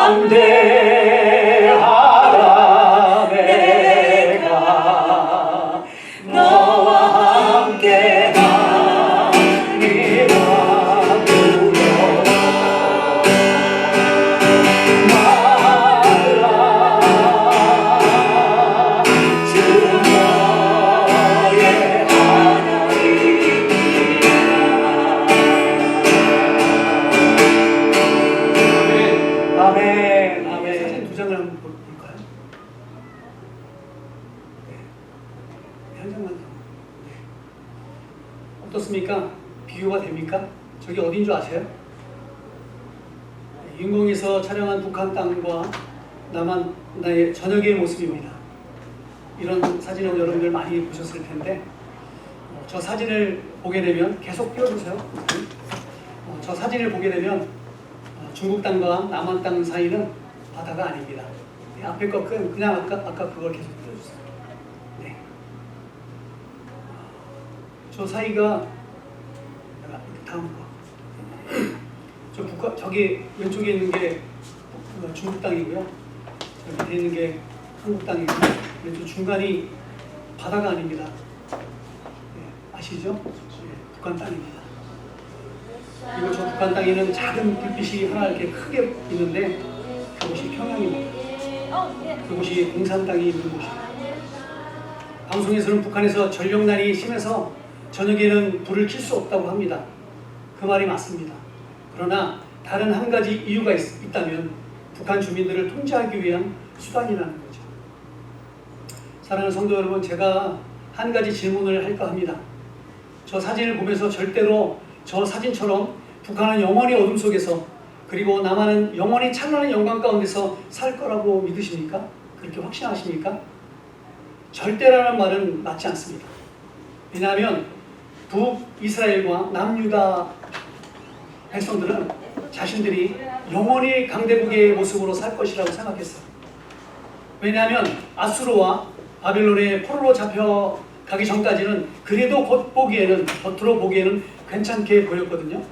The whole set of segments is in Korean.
담대하라 내가 너와 함께 가리라 두려워 말라 주 너의 하나님이라. 아멘. 아멘. 사진 두 장을 한번 볼까요? 네. 한 장만 더. 네. 어떻습니까? 비교가 됩니까? 저기 어딘 줄 아세요? 인공에서 촬영한 북한 땅과 남한의 저녁의 모습입니다. 이런 사진은 여러분들 많이 보셨을 텐데 저 사진을 보게 되면 계속 띄워주세요. 저 사진을 보게 되면 중국 땅과 남한 땅 사이는 바다가 아닙니다. 네, 앞에 거 그냥 아까 그걸 계속 띄워주세요. 네. 저 사이가 다음 거. 저 저기 왼쪽에 있는 게 중국 땅이고요. 저 밑에 있는 게 한국 땅이고요. 왼쪽 중간이 바다가 아닙니다. 네, 아시죠? 네, 북한 땅입니다. 그리고 저 북한 땅에는 작은 불빛이 하나 이렇게 크게 있는데 그곳이 평양입니다. 그곳이 공산 땅이 있는 곳입니다. 방송에서는 북한에서 전력난이 심해서 저녁에는 불을 켤 수 없다고 합니다. 그 말이 맞습니다. 그러나 다른 한 가지 이유가 있다면 북한 주민들을 통제하기 위한 수단이라는 거죠. 사랑하는 성도 여러분, 제가 한 가지 질문을 할까 합니다. 저 사진을 보면서 절대로 저 사진처럼 북한은 영원히 어둠 속에서 그리고 남한은 영원히 찬란한 영광 가운데서 살 거라고 믿으십니까? 그렇게 확신하십니까? 절대라는 말은 맞지 않습니다. 왜냐하면 북이스라엘과 남유다 백성들은 자신들이 영원히 강대국의 모습으로 살 것이라고 생각했어요. 왜냐하면 아수르와 바벨론의 포로로 잡혀가기 전까지는 그래도 겉으로 보기에는 괜찮게 보였거든요.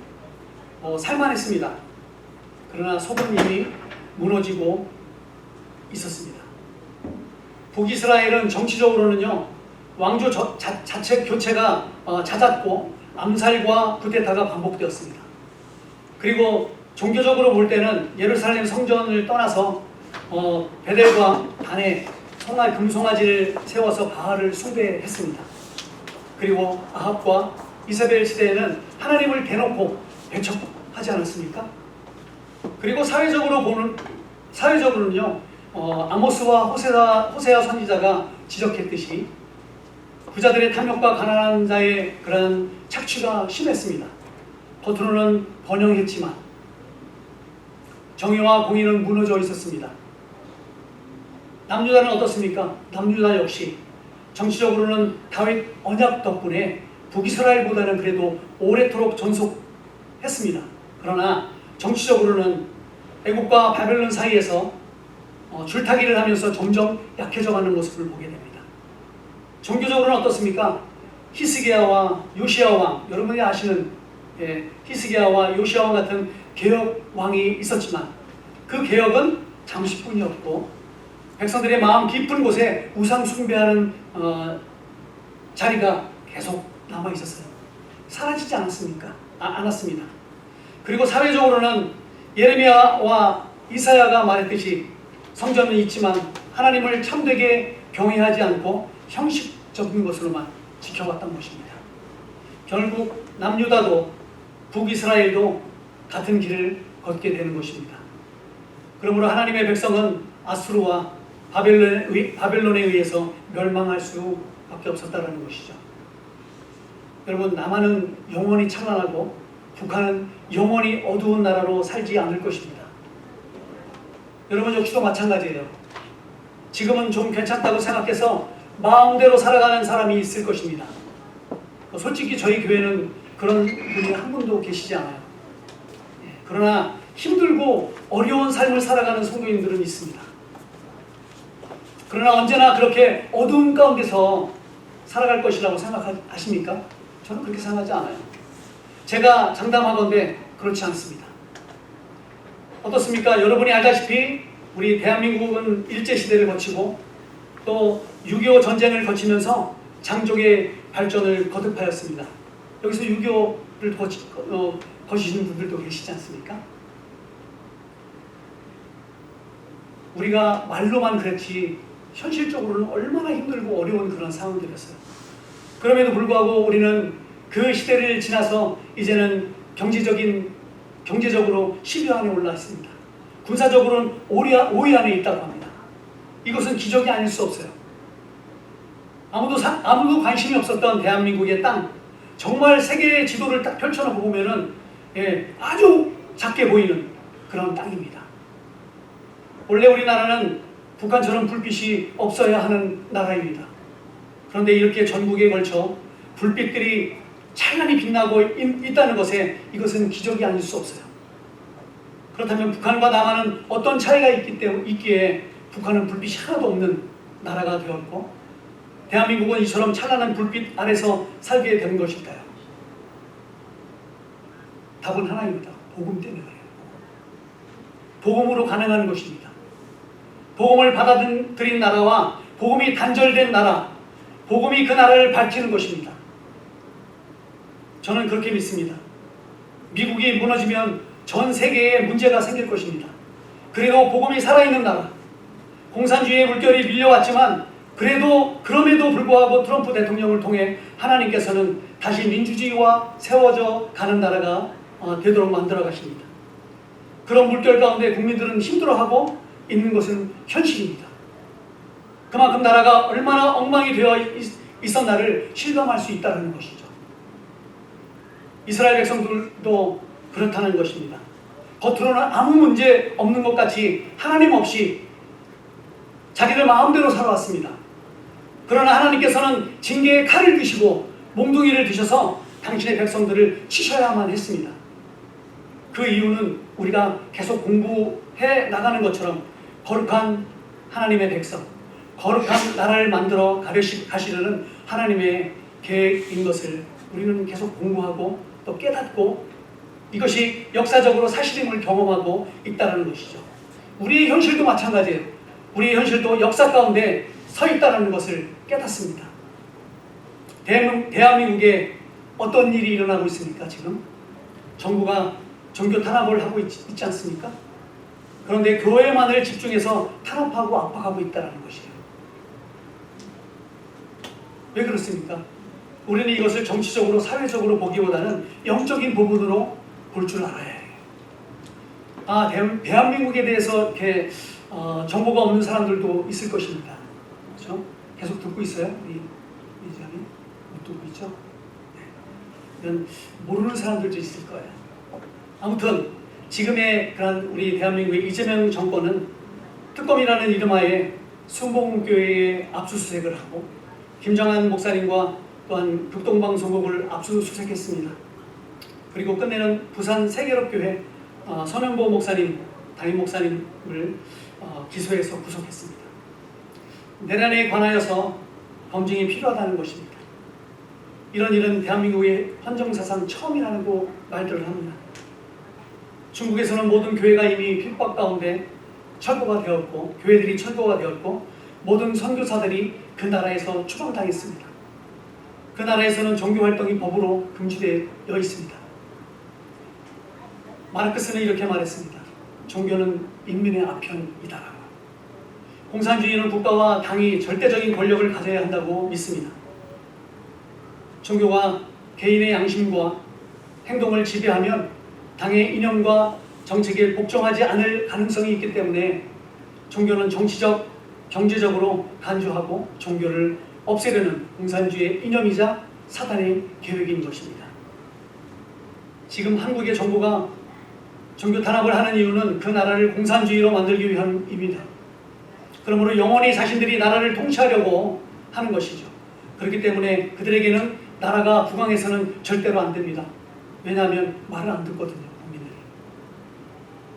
살만했습니다. 그러나 속은 이미 무너지고 있었습니다. 북이스라엘은 정치적으로는요, 왕조 자체 교체가 잦았고 암살과 쿠데타가 반복되었습니다. 그리고 종교적으로 볼 때는 예루살렘 성전을 떠나서 베델과 단에 금송아지를 세워서 바알을 숭배했습니다. 그리고 아합과 이세벨 시대에는 하나님을 대놓고 배척하지 않았습니까? 그리고 사회적으로는요, 아모스와 호세아 선지자가 지적했듯이 부자들의 탐욕과 가난한 자의 그런 착취가 심했습니다. 겉으로는 번영했지만 정의와 공의는 무너져 있었습니다. 남유다는 어떻습니까? 남유다 역시 정치적으로는 다윗 언약 덕분에 북이스라엘보다는 그래도 오래도록 전속했습니다. 그러나 정치적으로는 애국과 바벨론 사이에서 줄타기를 하면서 점점 약해져가는 모습을 보게 됩니다. 종교적으로는 어떻습니까? 히스기야와 요시야 왕, 여러분이 아시는 히스기야와 요시야 왕 같은 개혁 왕이 있었지만 그 개혁은 잠시뿐이었고 백성들의 마음 깊은 곳에 우상 숭배하는 자리가 계속 남아 있었어요. 사라지지 않았습니다. 그리고 사회적으로는 예레미야와 이사야가 말했듯이 성전은 있지만 하나님을 참되게 경외하지 않고 형식적인 것으로만 지켜왔던 것입니다. 결국 남유다도 북이스라엘도 같은 길을 걷게 되는 것입니다. 그러므로 하나님의 백성은 아수르와 바벨론에 의해서 멸망할 수밖에 없었다는 것이죠. 여러분, 남한은 영원히 찬란하고 북한은 영원히 어두운 나라로 살지 않을 것입니다. 여러분 역시도 마찬가지예요. 지금은 좀 괜찮다고 생각해서 마음대로 살아가는 사람이 있을 것입니다. 솔직히 저희 교회는 그런 분이 한 분도 계시지 않아요. 그러나 힘들고 어려운 삶을 살아가는 성도님들은 있습니다. 그러나 언제나 그렇게 어두운 가운데서 살아갈 것이라고 생각하십니까? 저는 그렇게 생각하지 않아요. 제가 장담하건대 그렇지 않습니다. 어떻습니까? 여러분이 알다시피 우리 대한민국은 일제시대를 거치고 또 6.25 전쟁을 거치면서 장족의 발전을 거듭하였습니다. 여기서 6.25를 거치시는 분들도 계시지 않습니까? 우리가 말로만 그랬지 현실적으로는 얼마나 힘들고 어려운 그런 상황들이었어요. 그럼에도 불구하고 우리는 그 시대를 지나서 이제는 경제적으로 10위 안에 올라 있습니다. 군사적으로는 5위 안에 있다고 합니다. 이것은 기적이 아닐 수 없어요. 아무도 관심이 없었던 대한민국의 땅, 정말 세계의 지도를 딱 펼쳐놓고 보면은 아주 작게 보이는 그런 땅입니다. 원래 우리나라는 북한처럼 불빛이 없어야 하는 나라입니다. 그런데 이렇게 전국에 걸쳐 불빛들이 찬란히 빛나고 있다는 것에 이것은 기적이 아닐 수 없어요. 그렇다면 북한과 남한은 어떤 차이가 있기에 북한은 불빛이 하나도 없는 나라가 되었고 대한민국은 이처럼 찬란한 불빛 아래서 살게 되는 것일까요? 답은 하나입니다. 복음 때문에 그래요. 복음으로 가능한 것입니다. 복음을 받아들인 나라와 복음이 단절된 나라, 복음이 그 나라를 밝히는 것입니다. 저는 그렇게 믿습니다. 미국이 무너지면 전 세계에 문제가 생길 것입니다. 그래도 복음이 살아있는 나라, 공산주의의 물결이 밀려왔지만 그럼에도 불구하고 트럼프 대통령을 통해 하나님께서는 다시 민주주의와 세워져 가는 나라가 되도록 만들어 가십니다. 그런 물결 가운데 국민들은 힘들어하고 있는 것은 현실입니다. 그만큼 나라가 얼마나 엉망이 되어 있었나를 실감할 수 있다는 것이죠. 이스라엘 백성들도 그렇다는 것입니다. 겉으로는 아무 문제 없는 것 같이 하나님 없이 자기들 마음대로 살아왔습니다. 그러나 하나님께서는 징계의 칼을 드시고 몽둥이를 드셔서 당신의 백성들을 치셔야만 했습니다. 그 이유는 우리가 계속 공부해 나가는 것처럼 거룩한 하나님의 백성, 거룩한 나라를 만들어 가시려는 하나님의 계획인 것을 우리는 계속 공부하고 또 깨닫고 이것이 역사적으로 사실임을 경험하고 있다는 것이죠. 우리의 현실도 마찬가지예요. 우리의 현실도 역사 가운데 서 있다는 것을 깨닫습니다. 대한민국에 어떤 일이 일어나고 있습니까? 지금 정부가 종교 탄압을 하고 있지 않습니까? 그런데 교회만을 집중해서 탄압하고 압박하고 있다는 것이에요. 왜 그렇습니까? 우리는 이것을 정치적으로 사회적으로 보기보다는 영적인 부분으로 볼 줄 알아야 해요. 대한민국에 대해서 이렇게 정보가 없는 사람들도 있을 것입니다. 그렇죠? 계속 듣고 있어요? 우리 이장이 못 듣고 있죠? 네. 모르는 사람들도 있을 거예요. 아무튼 지금의 그런 우리 대한민국의 이재명 정권은 특검이라는 이름하에 순복음교회에 압수수색을 하고 김정한 목사님과 또한 극동방송국을 압수수색했습니다. 그리고 끝내는 부산 세계롭교회 선영보 목사님, 담임 목사님을 기소해서 구속했습니다. 내란에 관하여서 검증이 필요하다는 것입니다. 이런 일은 대한민국의 헌정사상 처음이라고 말들을 합니다. 중국에서는 모든 교회가 이미 핍박 가운데 철거가 되었고 교회들이 철거가 되었고 모든 선교사들이 그 나라에서 추방당했습니다. 그 나라에서는 종교활동이 법으로 금지되어 있습니다. 마르크스는 이렇게 말했습니다. 종교는 인민의 아편이다라고. 공산주의는 국가와 당이 절대적인 권력을 가져야 한다고 믿습니다. 종교가 개인의 양심과 행동을 지배하면 당의 이념과 정책에 복종하지 않을 가능성이 있기 때문에 종교는 정치적, 경제적으로 간주하고 종교를 없애려는 공산주의의 이념이자 사단의 계획인 것입니다. 지금 한국의 정부가 종교 탄압을 하는 이유는 그 나라를 공산주의로 만들기 위함입니다. 그러므로 영원히 자신들이 나라를 통치하려고 하는 것이죠. 그렇기 때문에 그들에게는 나라가 부강해서는 절대로 안 됩니다. 왜냐하면 말을 안 듣거든요. 국민들이.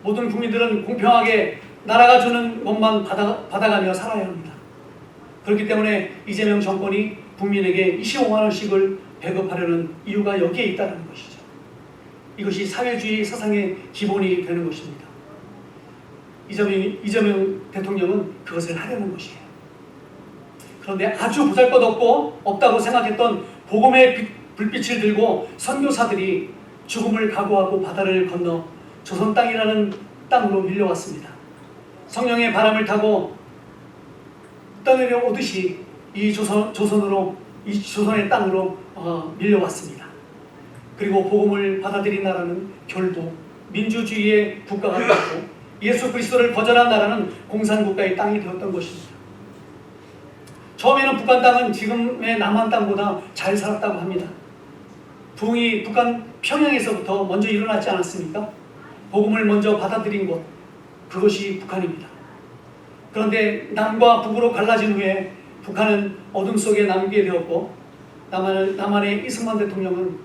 모든 국민들은 공평하게 나라가 주는 것만 받아가며 살아야 합니다. 그렇기 때문에 이재명 정권이 국민에게 25만 원씩을 배급하려는 이유가 여기에 있다는 것이죠. 이것이 사회주의 사상의 기본이 되는 것입니다. 이재명 대통령은 그것을 하려는 것이에요. 그런데 아주 보잘것없고 없다고 생각했던 복음의 불빛을 들고 선교사들이 죽음을 각오하고 바다를 건너 조선 땅이라는 땅으로 밀려왔습니다. 성령의 바람을 타고 떠내려 오듯이 이 조선의 땅으로 밀려왔습니다. 그리고 복음을 받아들인 나라는 결국 민주주의의 국가가 되었고 예수 그리스도를 거절한 나라는 공산국가의 땅이 되었던 것입니다. 처음에는 북한 땅은 지금의 남한 땅보다 잘 살았다고 합니다. 부흥이 북한 평양에서부터 먼저 일어났지 않았습니까? 복음을 먼저 받아들인 곳, 그것이 북한입니다. 그런데 남과 북으로 갈라진 후에 북한은 어둠 속에 남게 되었고 남한의 이승만 대통령은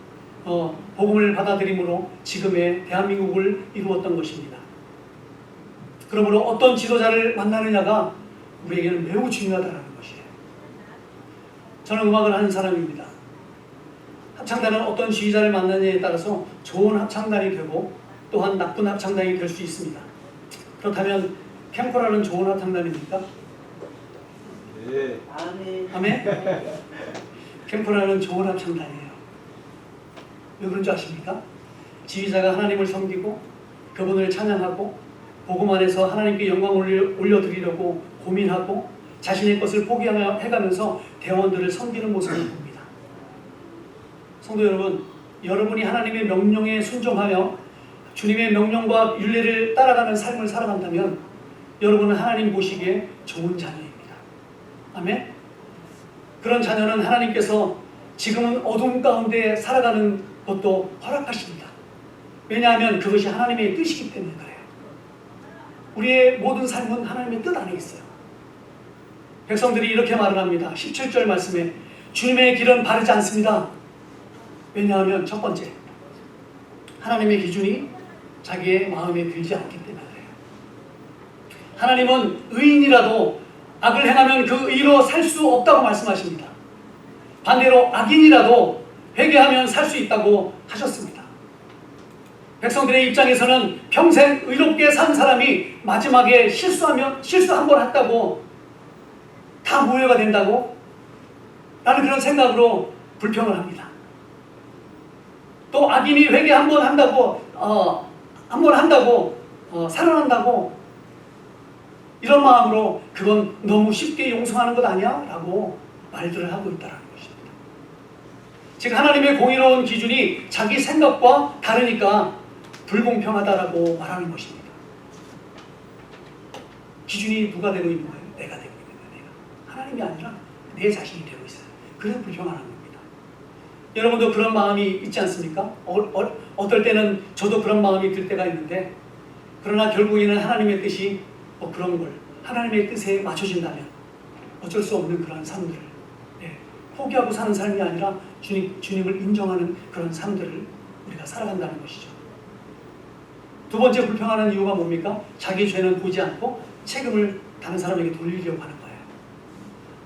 복음을 받아들임으로 지금의 대한민국을 이루었던 것입니다. 그러므로 어떤 지도자를 만나느냐가 우리에게는 매우 중요하다는 것이에요. 저는 음악을 하는 사람입니다. 합창단은 어떤 지휘자를 만나느냐에 따라서 좋은 합창단이 되고 또한 나쁜 합창단이 될 수 있습니다. 그렇다면 캠코라는 좋은 합창단입니까? 네. 아멘? 캠코라는 좋은 합창단이에요. 왜 그런 줄 아십니까? 지휘자가 하나님을 섬기고 그분을 찬양하고 복음 안에서 하나님께 영광을 올려드리려고 고민하고 자신의 것을 포기해가면서 대원들을 섬기는 모습을 봅니다. 성도 여러분, 여러분이 하나님의 명령에 순종하며 주님의 명령과 율례를 따라가는 삶을 살아간다면 여러분은 하나님 보시기에 좋은 자녀입니다. 아멘? 그런 자녀는 하나님께서 지금은 어둠 가운데 살아가는 것도 허락하십니다. 왜냐하면 그것이 하나님의 뜻이기 때문에 그래요. 우리의 모든 삶은 하나님의 뜻 안에 있어요. 백성들이 이렇게 말을 합니다. 17절 말씀에 주님의 길은 바르지 않습니다. 왜냐하면 첫 번째, 하나님의 기준이 자기의 마음에 들지 않기 때문에 그래요. 하나님은 의인이라도 악을 행하면 그 의로 살 수 없다고 말씀하십니다. 반대로 악인이라도 회개하면 살 수 있다고 하셨습니다. 백성들의 입장에서는 평생 의롭게 산 사람이 마지막에 실수 한 번 했다고 다 무효가 된다고? 라는 그런 생각으로 불평을 합니다. 또 악인이 회개 한 번 한다고 살아난다고 이런 마음으로 그건 너무 쉽게 용서하는 것 아니야? 라고 말들을 하고 있다는 것입니다. 즉 하나님의 공의로운 기준이 자기 생각과 다르니까 불공평하다라고 말하는 것입니다. 기준이 누가 되고 있는 거예요? 내가 되고 있는 거예요. 내가. 하나님이 아니라 내 자신이 되고 있어요. 그래서 불평하는 겁니다. 여러분도 그런 마음이 있지 않습니까? 어떨 때는 저도 그런 마음이 들 때가 있는데 그러나 결국에는 하나님의 뜻이 그런 걸 하나님의 뜻에 맞춰진다면 어쩔 수 없는 그런 삶들을 포기하고 사는 삶이 아니라 주님을 인정하는 그런 삶들을 우리가 살아간다는 것이죠. 두 번째 불평하는 이유가 뭡니까? 자기 죄는 보지 않고 책임을 다른 사람에게 돌리려고 하는 거예요.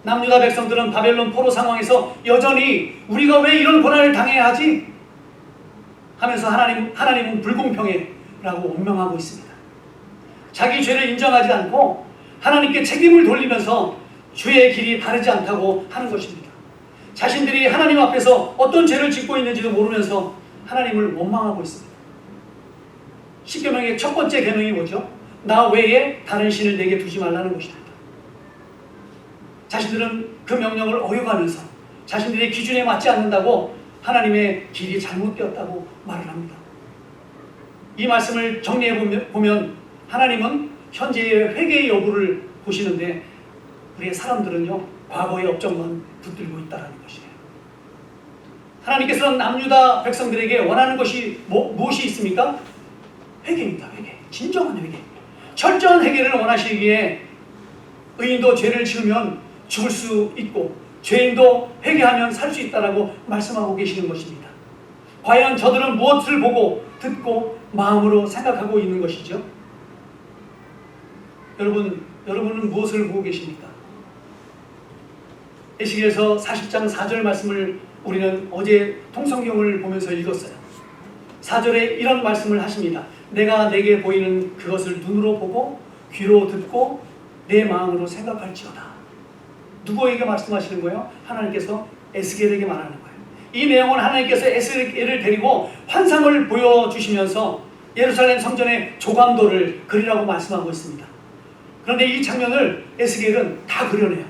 남유다 백성들은 바벨론 포로 상황에서 여전히 우리가 왜 이런 고난을 당해야 하지? 하면서 하나님은 불공평해 라고 원명하고 있습니다. 자기 죄를 인정하지 않고 하나님께 책임을 돌리면서 주의 길이 바르지 않다고 하는 것입니다. 자신들이 하나님 앞에서 어떤 죄를 짓고 있는지도 모르면서 하나님을 원망하고 있습니다. 십계명의 첫 번째 계명이 뭐죠? 나 외에 다른 신을 내게 두지 말라는 것입니다. 자신들은 그 명령을 어겨가면서 자신들의 기준에 맞지 않는다고 하나님의 길이 잘못되었다고 말을 합니다. 이 말씀을 정리해 보면 하나님은 현재의 회개의 여부를 보시는데 우리의 사람들은요 과거의 업적만 붙들고 있다는 것이에요. 하나님께서는 남유다 백성들에게 원하는 것이 무엇이 있습니까? 회개입니다. 회개. 진정한 회개. 철저한 회개를 원하시기에 의인도 죄를 지으면 죽을 수 있고 죄인도 회개하면 살 수 있다라고 말씀하고 계시는 것입니다. 과연 저들은 무엇을 보고 듣고 마음으로 생각하고 있는 것이죠? 여러분은 무엇을 보고 계십니까? 에스겔서 40장 4절 말씀을 우리는 어제 통성경을 보면서 읽었어요. 4절에 이런 말씀을 하십니다. 내가 내게 보이는 그것을 눈으로 보고 귀로 듣고 내 마음으로 생각할지어다. 누구에게 말씀하시는 거예요? 하나님께서 에스겔에게 말하는 거예요. 이 내용은 하나님께서 에스겔을 데리고 환상을 보여주시면서 예루살렘 성전의 조감도를 그리라고 말씀하고 있습니다. 그런데 이 장면을 에스겔은 다 그려내요.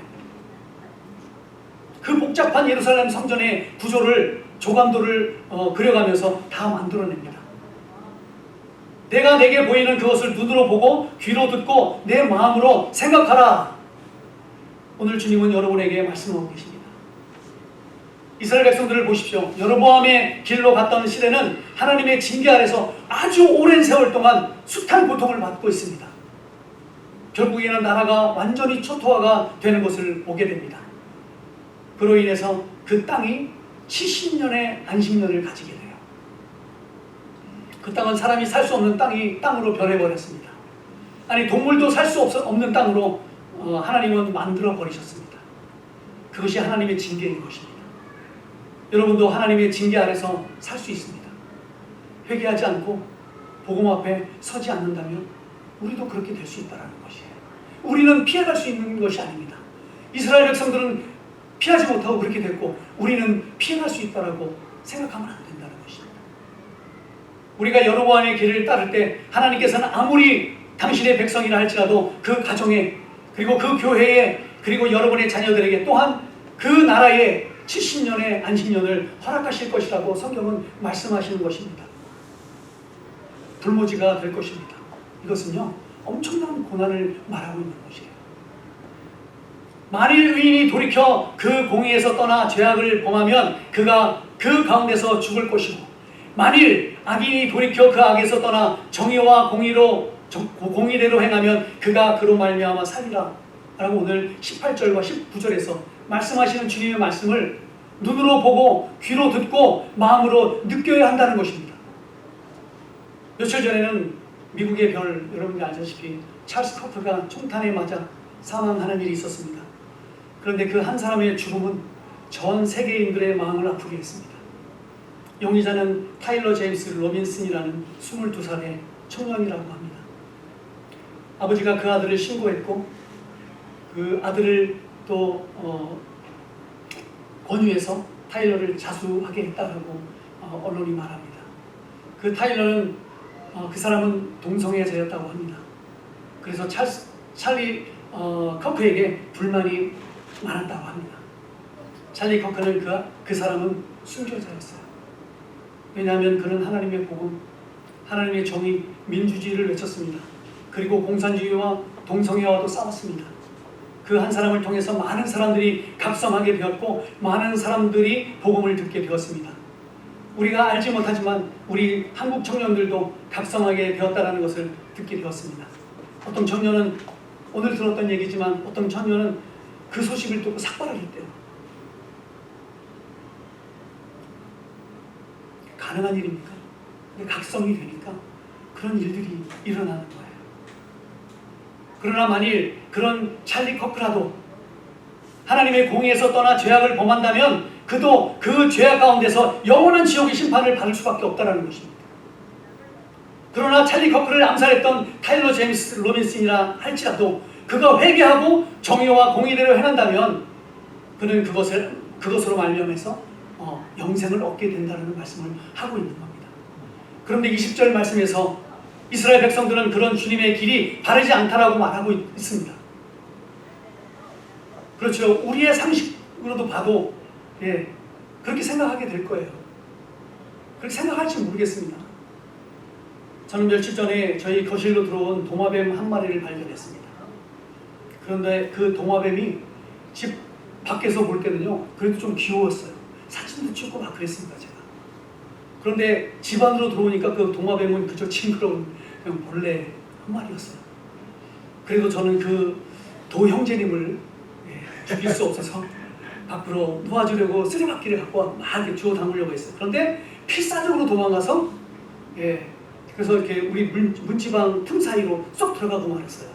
그 복잡한 예루살렘 성전의 구조를 조감도를 그려가면서 다 만들어냅니다. 내가 내게 보이는 그것을 눈으로 보고 귀로 듣고 내 마음으로 생각하라. 오늘 주님은 여러분에게 말씀하고 계십니다. 이스라엘 백성들을 보십시오. 여로보암의 길로 갔던 시대는 하나님의 징계 아래서 아주 오랜 세월 동안 숱한 고통을 받고 있습니다. 결국에는 나라가 완전히 초토화가 되는 것을 보게 됩니다. 그로 인해서 그 땅이 70년의 안식년을 가지게 돼요. 그 땅은 사람이 살 수 없는 땅으로 변해버렸습니다. 아니, 동물도 살 수 없는 땅으로 하나님은 만들어 버리셨습니다. 그것이 하나님의 징계인 것입니다. 여러분도 하나님의 징계 아래서 살 수 있습니다. 회개하지 않고 복음 앞에 서지 않는다면 우리도 그렇게 될 수 있다는 것이에요. 우리는 피해갈 수 있는 것이 아닙니다. 이스라엘 백성들은 피하지 못하고 그렇게 됐고 우리는 피해갈 수 있다고 생각하면 안 된다는 것입니다. 우리가 여로보암의 길을 따를 때 하나님께서는 아무리 당신의 백성이라 할지라도 그 가정에 그리고 그 교회에 그리고 여러분의 자녀들에게 또한 그 나라에 70년의 안식년을 허락하실 것이라고 성경은 말씀하시는 것입니다. 불모지가 될 것입니다. 이것은요 엄청난 고난을 말하고 있는 것이에요. 만일 의인이 돌이켜 그 공의에서 떠나 죄악을 범하면 그가 그 가운데서 죽을 것이고 만일 악인이 돌이켜 그 악에서 떠나 정의와 공의대로 행하면 그가 그로 말미암아 살리라 라고 오늘 18절과 19절에서 말씀하시는 주님의 말씀을 눈으로 보고 귀로 듣고 마음으로 느껴야 한다는 것입니다. 며칠 전에는 미국의 별, 여러분이 아시다시피 찰스 커프가 총탄에 맞아 사망하는 일이 있었습니다. 그런데 그 한 사람의 죽음은 전 세계인들의 마음을 아프게 했습니다. 용의자는 타일러 제임스 로빈슨이라는 22살의 청년이라고 합니다. 아버지가 그 아들을 신고했고 그 아들을 또 권유해서 타일러를 자수하게 했다고 언론이 말합니다. 그 타일러는 그 사람은 동성애자였다고 합니다. 그래서 찰리 커크에게 불만이 많았다고 합니다. 찰리 커크는 그 사람은 순교자였어요. 왜냐하면 그는 하나님의 복음, 하나님의 정의, 민주주의를 외쳤습니다. 그리고 공산주의와 동성애와도 싸웠습니다. 그 한 사람을 통해서 많은 사람들이 각성하게 되었고 많은 사람들이 복음을 듣게 되었습니다. 우리가 알지 못하지만 우리 한국 청년들도 각성하게 되었다는 것을 듣게 되었습니다. 어떤 청년은 오늘 들었던 얘기지만 어떤 청년은 그 소식을 듣고 삭발을 했대요. 가능한 일입니까? 근데 각성이 되니까 그런 일들이 일어나는 거예요. 그러나 만일 그런 찰리 커크라도 하나님의 공의에서 떠나 죄악을 범한다면 그도 그 죄악 가운데서 영원한 지옥의 심판을 받을 수밖에 없다는 것입니다. 그러나 찰리 커크를 암살했던 타일러 제임스 로빈슨이라 할지라도 그가 회개하고 정의와 공의대로 행한다면 그는 그것으로 말미암아서 영생을 얻게 된다는 말씀을 하고 있는 겁니다. 그런데 20절 말씀에서 이스라엘 백성들은 그런 주님의 길이 바르지 않다라고 말하고 있습니다. 그렇죠. 우리의 상식으로도 봐도 그렇게 생각하게 될 거예요. 그렇게 생각할지 모르겠습니다. 저는 며칠 전에 저희 거실로 들어온 도마뱀 한 마리를 발견했습니다. 그런데 그 도마뱀이 집 밖에서 볼 때는요 그래도 좀 귀여웠어요. 사진도 찍고 막 그랬습니다. 제가. 그런데 집 안으로 들어오니까 그 도마뱀은 그저 징그러운 그냥 벌레 한 마리였어요. 그래도 저는 그 도 형제님을 죽일 수 없어서 밖으로 놓아주려고 쓰레받기를 갖고 막 이렇게 주워 담으려고 했어요. 그런데 필사적으로 도망가서 그래서 이렇게 우리 문지방 틈 사이로 쏙 들어가고 말았어요.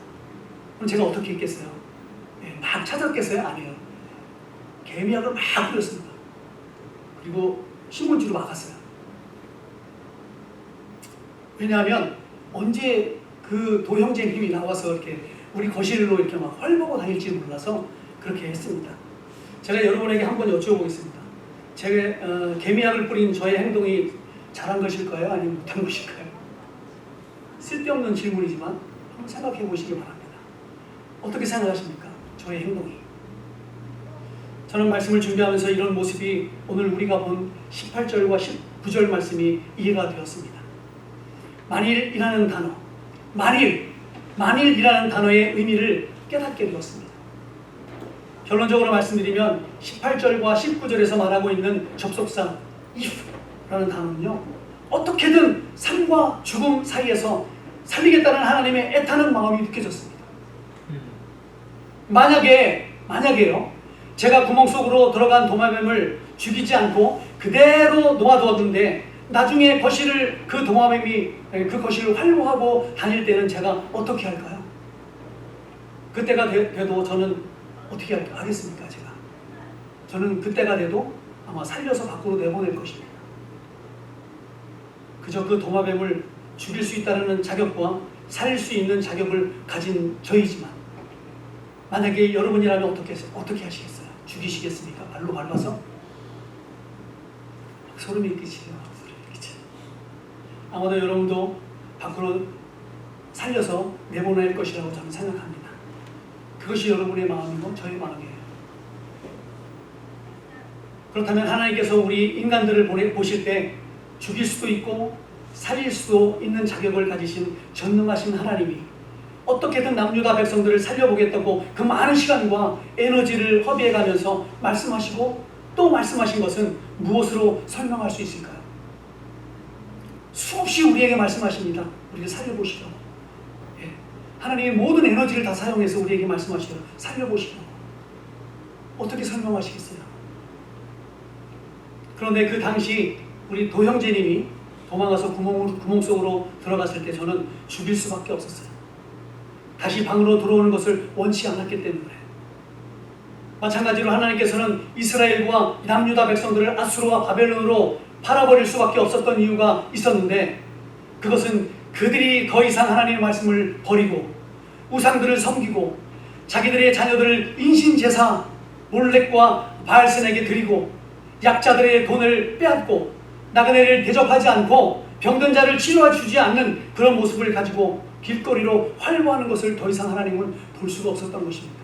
그럼 제가 어떻게 했겠어요? 막 찾았겠어요? 아니에요. 개미약을 막 뿌렸습니다. 그리고 신문지로 막았어요. 왜냐하면 언제 그 도형제님이 나와서 이렇게 우리 거실로 이렇게 막 헐벗고 다닐지 몰라서 그렇게 했습니다. 제가 여러분에게 한번 여쭤보겠습니다. 제가 개미약을 뿌린 저의 행동이 잘한 것일까요? 아니면 못한 것일까요? 쓸데없는 질문이지만 한번 생각해 보시기 바랍니다. 어떻게 생각하십니까? 저의 행동이. 저는 말씀을 준비하면서 이런 모습이 오늘 우리가 본 18절과 19절 말씀이 이해가 되었습니다. 만일이라는 단어, 만일이라는 단어의 의미를 깨닫게 되었습니다. 결론적으로 말씀드리면 18절과 19절에서 말하고 있는 접속사 if라는 단어는요, 어떻게든 삶과 죽음 사이에서 살리겠다는 하나님의 애타는 마음이 느껴졌습니다. 만약에요, 제가 구멍 속으로 들어간 도마뱀을 죽이지 않고 그대로 놓아두었는데 나중에 그 도마뱀이 그 거실을 활보하고 다닐 때는 제가 어떻게 할까요? 그때가 돼도 저는 어떻게 하겠습니까? 저는 그때가 돼도 아마 살려서 밖으로 내보낼 것입니다. 그저 그 도마뱀을 죽일 수 있다는 자격과 살릴 수 있는 자격을 가진 저이지만, 만약에 여러분이라면 어떻게 하시겠어요? 죽이시겠습니까? 발로 밟아서? 소름이 끼치죠. 아마도 여러분도 밖으로 살려서 내보낼 것이라고 저는 생각합니다. 그것이 여러분의 마음이고 저의 마음이에요. 그렇다면 하나님께서 우리 인간들을 보실 때 죽일 수도 있고 살릴 수도 있는 자격을 가지신 전능하신 하나님이 어떻게든 남유다 백성들을 살려보겠다고 그 많은 시간과 에너지를 허비해가면서 말씀하시고 또 말씀하신 것은 무엇으로 설명할 수 있을까요? 수없이 우리에게 말씀하십니다. 우리를 살려보시라고. 하나님의 모든 에너지를 다 사용해서 우리에게 말씀하시라고. 살려보시라고. 어떻게 설명하시겠어요? 그런데 그 당시 우리 도형제님이 도망가서 구멍 속으로 들어갔을 때 저는 죽일 수밖에 없었어요. 다시 방으로 들어오는 것을 원치 않았기 때문에. 마찬가지로 하나님께서는 이스라엘과 남유다 백성들을 아수르와 바벨론으로 팔아버릴 수밖에 없었던 이유가 있었는데, 그것은 그들이 더 이상 하나님의 말씀을 버리고 우상들을 섬기고 자기들의 자녀들을 인신제사 몰렉과 바알슨에게 드리고 약자들의 돈을 빼앗고 나그네를 대접하지 않고 병든 자를 치료해 주지 않는 그런 모습을 가지고 길거리로 활보하는 것을 더 이상 하나님은 볼 수가 없었던 것입니다.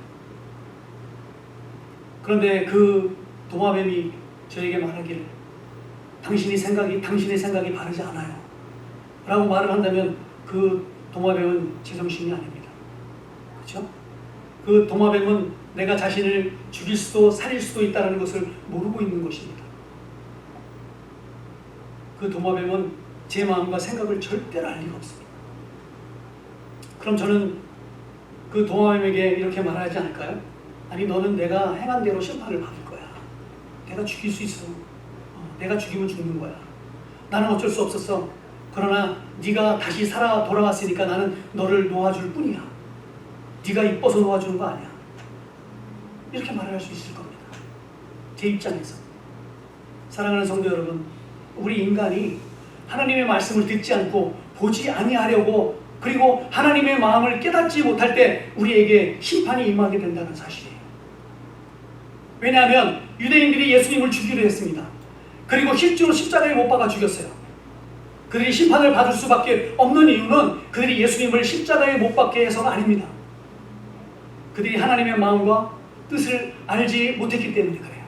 그런데 그 도마뱀이 저에게 말하기를 당신의 생각이 바르지 않아요 라고 말을 한다면 그 도마뱀은 제정신이 아닙니다. 그렇죠? 그 도마뱀은 내가 자신을 죽일 수도 살릴 수도 있다는 것을 모르고 있는 것입니다. 그 도마뱀은 제 마음과 생각을 절대로 알 리가 없습니다. 그럼 저는 그 도마뱀에게 이렇게 말하지 않을까요? 아니, 너는 내가 행한 대로 심판을 받을 거야. 내가 죽일 수 있어. 내가 죽이면 죽는 거야. 나는 어쩔 수 없었어. 그러나 네가 다시 살아 돌아왔으니까 나는 너를 놓아줄 뿐이야. 네가 이뻐서 놓아주는 거 아니야. 이렇게 말을 할 수 있을 겁니다. 제 입장에서. 사랑하는 성도 여러분, 우리 인간이 하나님의 말씀을 듣지 않고 보지 아니하려고, 그리고 하나님의 마음을 깨닫지 못할 때 우리에게 심판이 임하게 된다는 사실이에요. 왜냐하면 유대인들이 예수님을 죽이려 했습니다. 그리고 실제로 십자가에 못 박아 죽였어요. 그들이 심판을 받을 수밖에 없는 이유는 그들이 예수님을 십자가에 못 박게 해서가 아닙니다. 그들이 하나님의 마음과 뜻을 알지 못했기 때문에 그래요.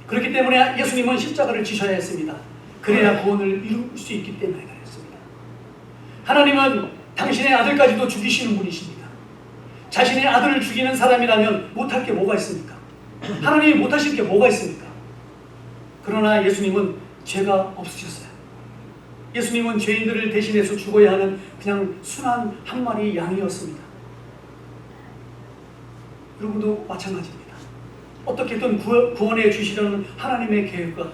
그렇기 때문에 예수님은 십자가를 지셔야 했습니다. 그래야 구원을 이룰 수 있기 때문에 그랬습니다. 하나님은 당신의 아들까지도 죽이시는 분이십니다. 자신의 아들을 죽이는 사람이라면 못할 게 뭐가 있습니까? 하나님이 못하실 게 뭐가 있습니까? 그러나 예수님은 죄가 없으셨어요. 예수님은 죄인들을 대신해서 죽어야 하는 그냥 순한 한 마리 양이었습니다. 여러분도 마찬가지입니다. 어떻게든 구원해 주시려는 하나님의 계획과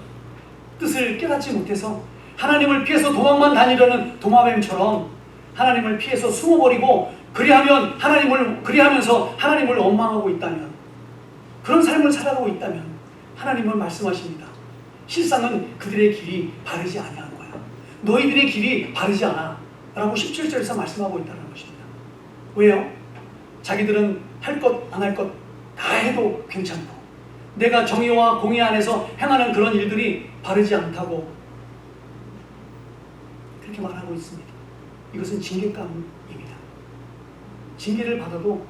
뜻을 깨닫지 못해서 하나님을 피해서 도망만 다니려는 도마뱀처럼 하나님을 피해서 숨어버리고 그리하면서 하나님을 원망하고 있다면, 그런 삶을 살아가고 있다면 하나님은 말씀하십니다. 실상은 그들의 길이 바르지 아니한 거야. 너희들의 길이 바르지 않아. 라고 17절에서 말씀하고 있다는 것입니다. 왜요? 자기들은 할 것 안 할 것 다 해도 괜찮고 내가 정의와 공의 안에서 행하는 그런 일들이 바르지 않다고 그렇게 말하고 있습니다. 이것은 징계감입니다. 징계를 받아도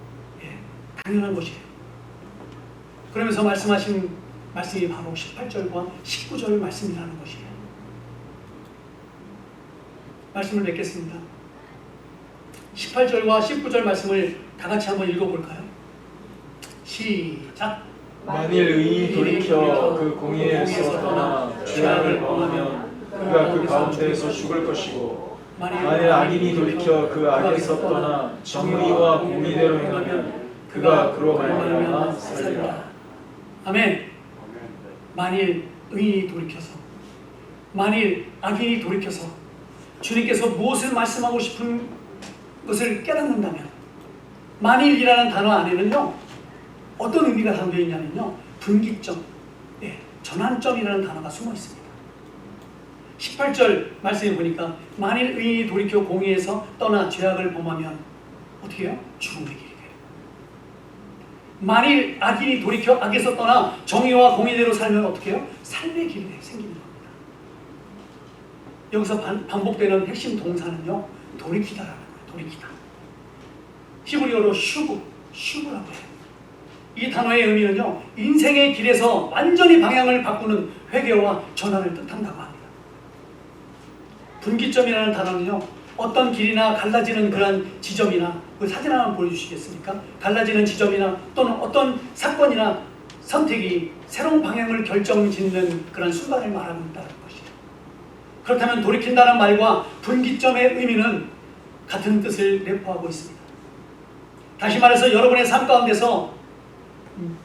당연한 것이에요. 그러면서 말씀하신 말씀이 바로 18절과 19절 말씀이라는 것이에요. 말씀을 맺겠습니다. 18절과 19절 말씀을 다 같이 한번 읽어볼까요? 시작. 만일 의인이 돌이켜 그 공의에서 떠나 죄악을 범하면 그가 그 가운데에서 죽을 것이고 만일 악인이 돌이켜 그 악에서 떠나 정의와 공의대로 행하면 그가 그로 말미암아 살리라. 아멘. 만일 의인이 돌이켜서 만일 악인이 돌이켜서 주님께서 무엇을 말씀하고 싶은 것을 깨닫는다면 만일이라는 단어 안에는요 어떤 의미가 담겨 있냐면요 분기점, 전환점이라는 단어가 숨어 있습니다. 18절 말씀해 보니까 만일 의인이 돌이켜 공의에서 떠나 죄악을 범하면 어떻게 해요? 죽음의 길이 돼요. 만일 악인이 돌이켜 악에서 떠나 정의와 공의대로 살면 어떻게 해요? 삶의 길이 생기는 겁니다. 여기서 반복되는 핵심 동사는요 돌이키다라는 거예요. 돌이키다. 히브리어로 슈브라고 해요. 이 단어의 의미는요 인생의 길에서 완전히 방향을 바꾸는 회개와 전환을 뜻한다고 합니다. 분기점이라는 단어는요 어떤 길이나 갈라지는 그런 지점이나 그 사진 하나 보여주시겠습니까? 갈라지는 지점이나 또는 어떤 사건이나 선택이 새로운 방향을 결정짓는 그런 순간을 말하고 있다는 것이에요. 그렇다면 돌이킨다는 말과 분기점의 의미는 같은 뜻을 내포하고 있습니다. 다시 말해서 여러분의 삶 가운데서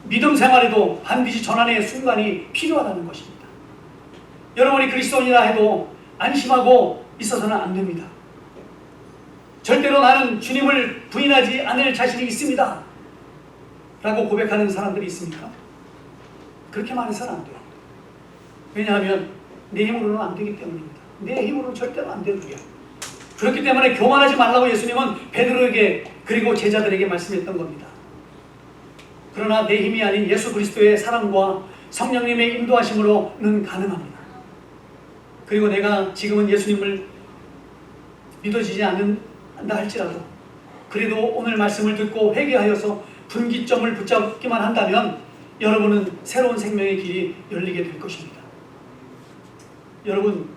믿음 생활에도 반드시 전환의 순간이 필요하다는 것입니다. 여러분이 그리스도인이라 해도 안심하고 있어서는 안 됩니다. 절대로 나는 주님을 부인하지 않을 자신이 있습니다 라고 고백하는 사람들이 있습니까? 그렇게 말해서는 안 돼요. 왜냐하면 내 힘으로는 안 되기 때문입니다. 내 힘으로는 절대로 안 되고요. 그렇기 때문에 교만하지 말라고 예수님은 베드로에게 그리고 제자들에게 말씀했던 겁니다. 그러나 내 힘이 아닌 예수 그리스도의 사랑과 성령님의 인도하심으로는 가능합니다. 그리고 내가 지금은 예수님을 믿어지지 않는다 할지라도 그래도 오늘 말씀을 듣고 회개하여서 분기점을 붙잡기만 한다면 여러분은 새로운 생명의 길이 열리게 될 것입니다. 여러분,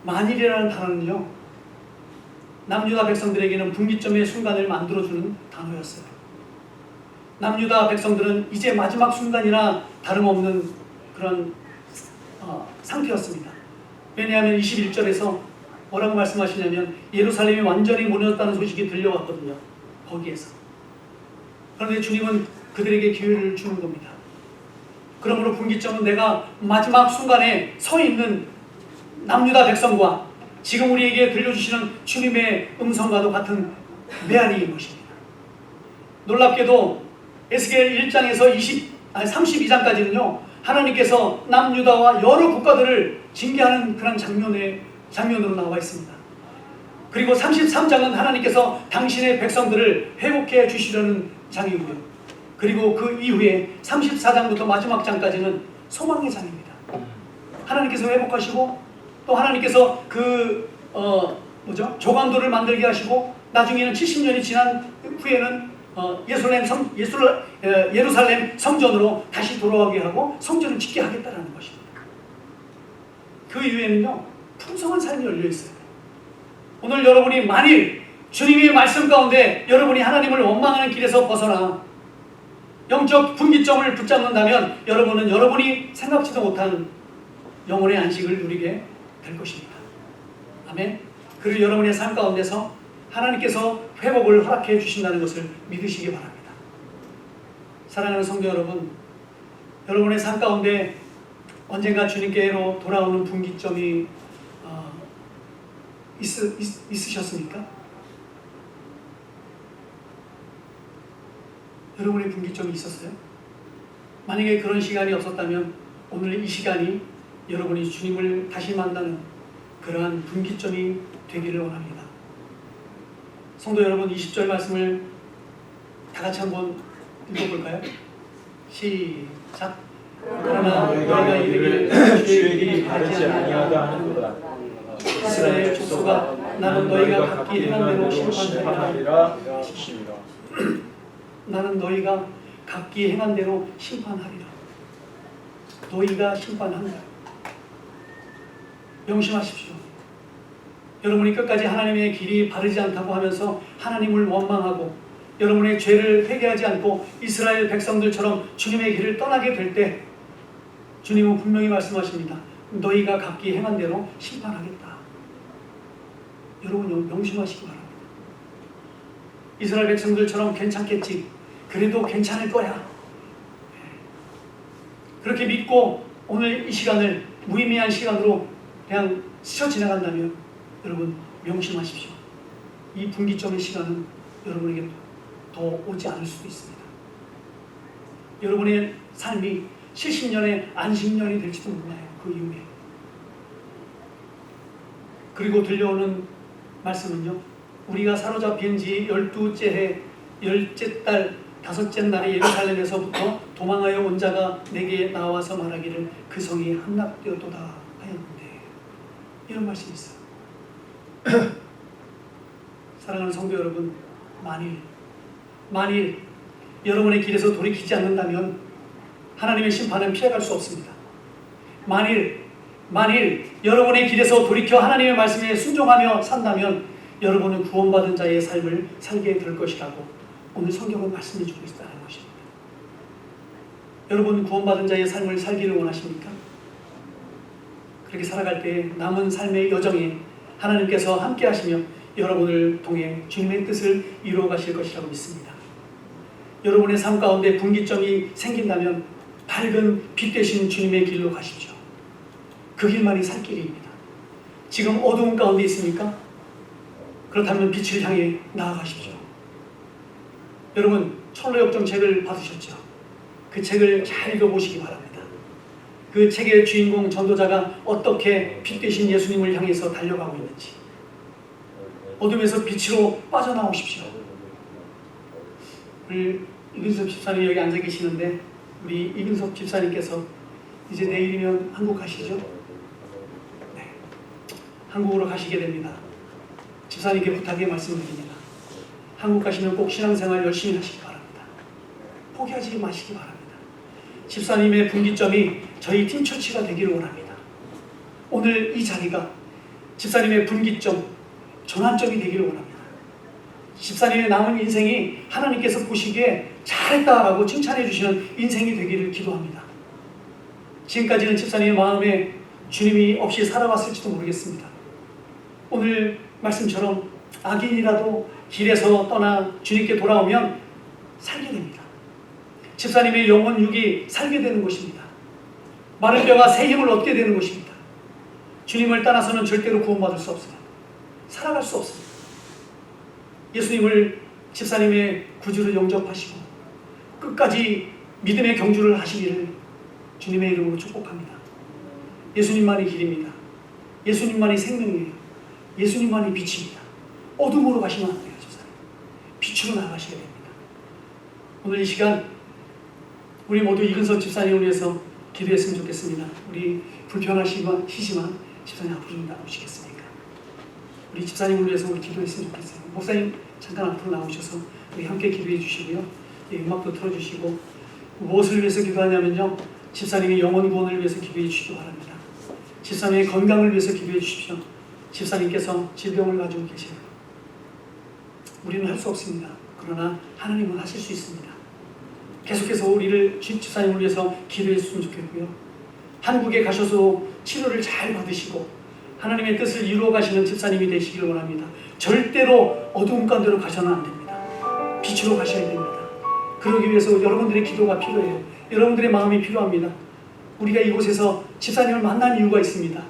만일이라는 단어는요 남유다 백성들에게는 분기점의 순간을 만들어주는 단어였어요. 남유다 백성들은 이제 마지막 순간이나 다름없는 그런 상태였습니다. 왜냐하면 21절에서 뭐라고 말씀하시냐면 예루살렘이 완전히 무너졌다는 소식이 들려왔거든요. 거기에서. 그런데 주님은 그들에게 기회를 주는 겁니다. 그러므로 분기점은 내가 마지막 순간에 서 있는 남유다 백성과 지금 우리에게 들려주시는 주님의 음성과도 같은 메아리인 것입니다. 놀랍게도 에스겔 1장에서 32장까지는요 하나님께서 남유다와 여러 국가들을 징계하는 그런 장면으로 나와 있습니다. 그리고 33장은 하나님께서 당신의 백성들을 회복해 주시려는 장이고요. 그리고 그 이후에 34장부터 마지막 장까지는 소망의 장입니다. 하나님께서 회복하시고 또 하나님께서 조강도를 만들게 하시고 나중에는 70년이 지난 후에는 예루살렘 성전으로 다시 돌아오게 하고 성전을 짓게 하겠다는 것입니다. 그 이후에는요 풍성한 삶이 열려 있어요. 오늘 여러분이 만일 주님의 말씀 가운데 여러분이 하나님을 원망하는 길에서 벗어나 영적 분기점을 붙잡는다면 여러분은 여러분이 생각지도 못한 영혼의 안식을 누리게 될 것입니다. 아멘. 그리고 여러분의 삶 가운데서 하나님께서 회복을 허락해 주신다는 것을 믿으시기 바랍니다. 사랑하는 성도 여러분, 여러분의 삶 가운데 언젠가 주님께로 돌아오는 분기점이 있으셨습니까? 여러분의 분기점이 있었어요? 만약에 그런 시간이 없었다면 오늘 이 시간이 여러분이 주님을 다시 만나는 그러한 분기점이 되기를 원합니다. 성도 여러분, 20절 말씀을 다 같이 한번 읽어볼까요? 시작. 그러나 너희가 이르기를 주의 길이 바르지 아니하다 하는도다. 이스라엘 족속아, 나는 너희가 각기 행한 대로 심판하리라 하시니라. 나는 너희가 각기 행한 대로 심판하리라. 너희가 심판한다. 명심하십시오. 여러분이 끝까지 하나님의 길이 바르지 않다고 하면서 하나님을 원망하고 여러분의 죄를 회개하지 않고 이스라엘 백성들처럼 주님의 길을 떠나게 될 때 주님은 분명히 말씀하십니다. 너희가 각기 행한 대로 심판하겠다. 여러분 명심하시기 바랍니다. 이스라엘 백성들처럼 괜찮겠지. 그래도 괜찮을 거야. 그렇게 믿고 오늘 이 시간을 무의미한 시간으로 그냥 스쳐 지나간다면 여러분 명심하십시오. 이 분기점의 시간은 여러분에게 더 오지 않을 수도 있습니다. 여러분의 삶이 70년의 안식년이 될지도 몰라요. 그 이후에. 그리고 들려오는 말씀은요, 우리가 사로잡힌 지 12째 해 10째 달 5째 날에 예루살렘에서부터 도망하여 온 자가 내게 나와서 말하기를 그 성이 함락되었도다 하였는데, 이런 말씀이 있어요. 사랑하는 성도 여러분, 만일 여러분의 길에서 돌이키지 않는다면 하나님의 심판은 피해갈 수 없습니다. 만일 여러분의 길에서 돌이켜 하나님의 말씀에 순종하며 산다면 여러분은 구원받은 자의 삶을 살게 될 것이라고 오늘 성경은 말씀해 주고 있다는 것입니다. 여러분 구원받은 자의 삶을 살기를 원하십니까? 그렇게 살아갈 때 남은 삶의 여정에 하나님께서 함께 하시며 여러분을 통해 주님의 뜻을 이루어 가실 것이라고 믿습니다. 여러분의 삶 가운데 분기점이 생긴다면 밝은 빛 되신 주님의 길로 가십시오. 그 길만이 살 길입니다. 지금 어두운 가운데 있습니까? 그렇다면 빛을 향해 나아가십시오. 여러분 철로역정 책을 받으셨죠? 그 책을 잘 읽어보시기 바랍니다. 그 책의 주인공 전도자가 어떻게 빛 되신 예수님을 향해서 달려가고 있는지, 어둠에서 빛으로 빠져나오십시오. 우리 이근섭 집사님 여기 앉아 계시는데, 우리 이근섭 집사님께서 이제 내일이면 한국 가시죠? 네, 한국으로 가시게 됩니다. 집사님께 부탁의 말씀드립니다. 한국 가시면 꼭 신앙생활 열심히 하시기 바랍니다. 포기하지 마시기 바랍니다. 집사님의 분기점이 저희 팀처치가 되기를 원합니다. 오늘 이 자리가 집사님의 분기점, 전환점이 되기를 원합니다. 집사님의 남은 인생이 하나님께서 보시기에 잘했다라고 칭찬해 주시는 인생이 되기를 기도합니다. 지금까지는 집사님의 마음에 주님이 없이 살아왔을지도 모르겠습니다. 오늘 말씀처럼 악인이라도 길에서 떠나 주님께 돌아오면 살게 됩니다. 집사님의 영혼 육이 살게 되는 것입니다. 마른 뼈가 새 힘을 얻게 되는 것입니다. 주님을 떠나서는 절대로 구원받을 수 없습니다. 살아갈 수 없습니다. 예수님을 집사님의 구주로 영접하시고 끝까지 믿음의 경주를 하시기를 주님의 이름으로 축복합니다. 예수님만이 길입니다. 예수님만이 생명이에요. 예수님만이 빛입니다. 어둠으로 가시면 안 돼요. 집사님. 빛으로 나가셔야 됩니다. 오늘 이 시간 우리 모두 이근섭 집사님을 위해서 기도했으면 좋겠습니다. 우리 불편하시지만 집사님 앞으로 좀 나오시겠습니까? 우리 집사님을 위해서 우리 기도했으면 좋겠어요. 목사님 잠깐 앞으로 나오셔서 우리 함께 기도해 주시고요. 음악도 틀어주시고, 무엇을 위해서 기도하냐면요, 집사님의 영혼 구원을 위해서 기도해 주시기 바랍니다. 집사님의 건강을 위해서 기도해 주십시오. 집사님께서 질병을 가지고 계세요. 우리는 할 수 없습니다. 그러나 하나님은 하실 수 있습니다. 계속해서 우리를 집사님을 위해서 기도해 주셨으면 좋겠고요. 한국에 가셔서 치료를 잘 받으시고 하나님의 뜻을 이루어 가시는 집사님이 되시기를 원합니다. 절대로 어두운 가운데로 가셔는 안 됩니다. 빛으로 가셔야 됩니다. 그러기 위해서 여러분들의 기도가 필요해요. 여러분들의 마음이 필요합니다. 우리가 이곳에서 집사님을 만난 이유가 있습니다.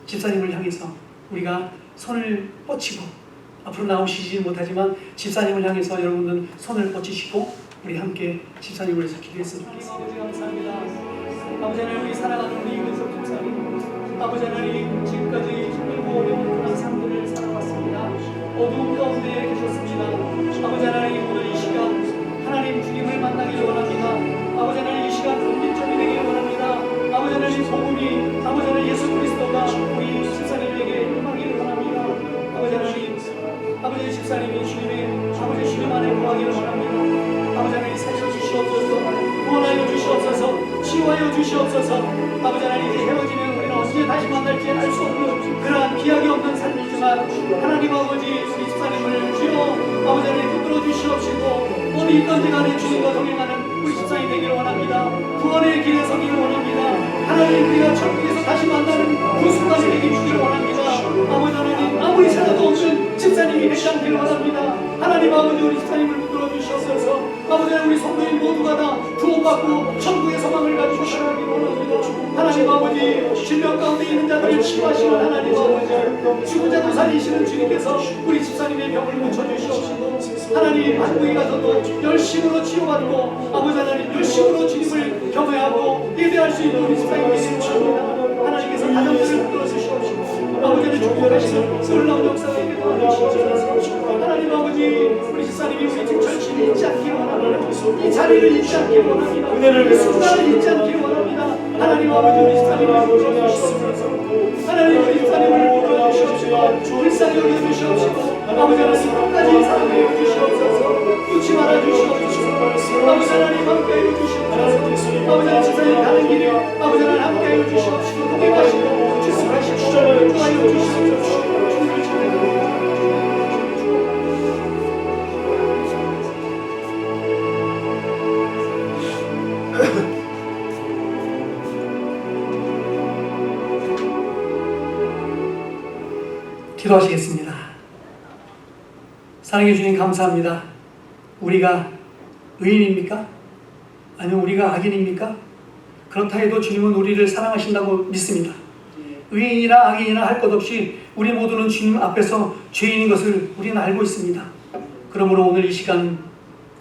집사님을 향해서 우리가 손을 뻗치고, 앞으로 나오시지 못하지만 집사님을 향해서 여러분은 손을 뻗치시고 우리 함께 집사님을 위해서 기도했으면 좋겠습니다. 아버지 감사합니다. 아버지 하나님, 우리 사랑하는 우리 이근섭 집사님, 아버지 하나님, 지금까지 힘들고 어려운 그런 삶들을 살아왔습니다. 어두운 가운데 계셨습니다. 아버지 하나님, 오늘 이 시간 하나님 주님을 만나기를 원합니다. 아버지 하나님, 이 시간 분기점이 되기를 원합니다. 아버지 하나님, 복음이 아버지 하나님 예수 그리스도가 우리 집사님에게 임하기를 원합니다. 아버지 하나님, 아버지 집사님이 주님의 아버지 주님 안에 거하기를 원합니다. 아버지 하나님, 살려 주시옵소서, 구원하여 주시옵소서, 치유하여 주시옵소서. 아버지 하나님, 이제 헤어지면 우리는 언제 다시 만날지 알 수 없는 그러한 기약이 없는 삶이지만 하나님 아버지, 우리 집사님을 주여 아버지 하나님 붙들어 주시옵시고 어디 있든지 간에 주님과 동행하는 우리 집사님 되기를 원합니다. 구원의 길에 서기를 원합니다. 하나님, 우리가 천국에서 다시 만나는 그 순간이 되기 주기를 원합니다. 아버지 하나님, 아무리 생각도 없는 집사님이 되지 않기를 원합니다. 하나님 아버지, 우리 집사님을 붙들어 주시옵소서. 아버지 하나님, 우리 성도인 모두가 다 구원받고 천국의 소망을 가지고 살아가기를 원합니다. 하나님 아버지, 질병 가운데 있는 자들을 치유하시는 하나님 아버지, 죽은 자도 살리시는 주님께서 우리 집사님의 병을 고쳐주시옵시고 하나님, 한국에 가서도 열심으로 치유받고 아버지 하나님 열심으로 주님을 경외하고 예배할 수 있는 우리 집사님이 되시기 바랍니다. 하나님께서 가정들을 붙들어 주시옵시고 아버지 하나님 축복하시는 놀라운 역사가 있게 도와주시옵소서. 하나님 아버지, 우리 집사님이 우리 집 절친을 잊지 않기를 원합니다. 이 자리를 잊지 않기를 원합니다. 이 순간을 잊지 않기를 원합니다. 하나님 아버지, 우리 집사님을 붙들어 주시옵소서. 하나님, 우리 집사님을 붙들어 주시옵시고 불쌍히 여겨주시옵시고 아버지 하나님 끝까지 사랑해 주시옵소서. 놓지 말아 주시옵소서. 아버지 하나님, 함께해 주시옵소서. 아버지 하나님, 집사님 가는 길에 아버지 하나님 함께해 주시옵시고 동행하시고 주시옵시고 인도하여 주시옵소서. 주님을 찬양합니다. 기도하시겠습니다. 사랑해 주님, 감사합니다. 우리가 의인입니까? 아니면 우리가 악인입니까? 그렇다 해도 주님은 우리를 사랑하신다고 믿습니다. 의인이나 악인이나 할 것 없이 우리 모두는 주님 앞에서 죄인인 것을 우리는 알고 있습니다. 그러므로 오늘 이 시간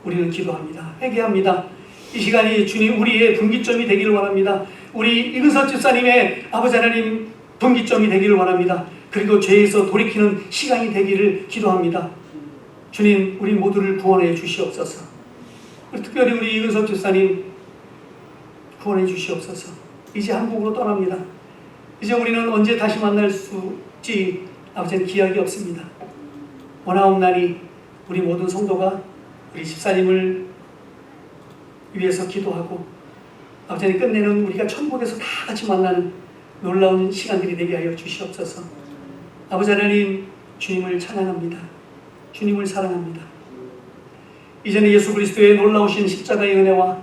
우리는 기도합니다. 회개합니다. 이 시간이 주님 우리의 분기점이 되기를 원합니다. 우리 이근석 집사님의 아버지 하나님 분기점이 되기를 원합니다. 그리고 죄에서 돌이키는 시간이 되기를 기도합니다. 주님, 우리 모두를 구원해 주시옵소서. 특별히 우리 이근석 집사님 구원해 주시옵소서. 이제 한국으로 떠납니다. 이제 우리는 언제 다시 만날 수지 아버지는 기약이 없습니다. 원하옵나니 우리 모든 성도가 우리 집사님을 위해서 기도하고 아버지는 끝내는 우리가 천국에서 다 같이 만나는 놀라운 시간들이 되게 하여 주시옵소서. 아버지 하나님, 주님을 찬양합니다. 주님을 사랑합니다. 이제는 예수 그리스도의 놀라우신 십자가의 은혜와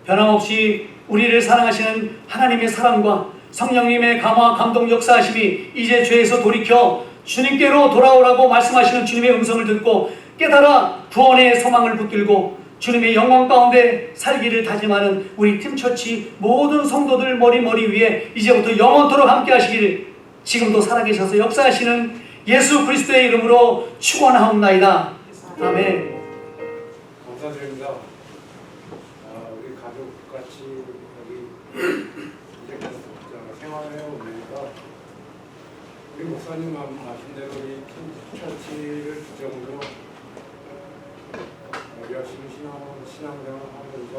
변함없이 우리를 사랑하시는 하나님의 사랑과 성령님의 감화 감동 역사하심이 이제 죄에서 돌이켜 주님께로 돌아오라고 말씀하시는 주님의 음성을 듣고 깨달아 구원의 소망을 붙들고 주님의 영광 가운데 살기를 다짐하는 우리 팀처치 모든 성도들 머리 위에 이제부터 영원토록 함께 하시기를 지금도 살아계셔서 역사하시는 예수 그리스도의 이름으로 축원하옵나이다. 아멘. 감사드립니다. 우리 가족같이 여기 생활해 오니까 우리 목사님 말씀대로 이 팀처치를 기점으로 열심히 신앙생활 하면서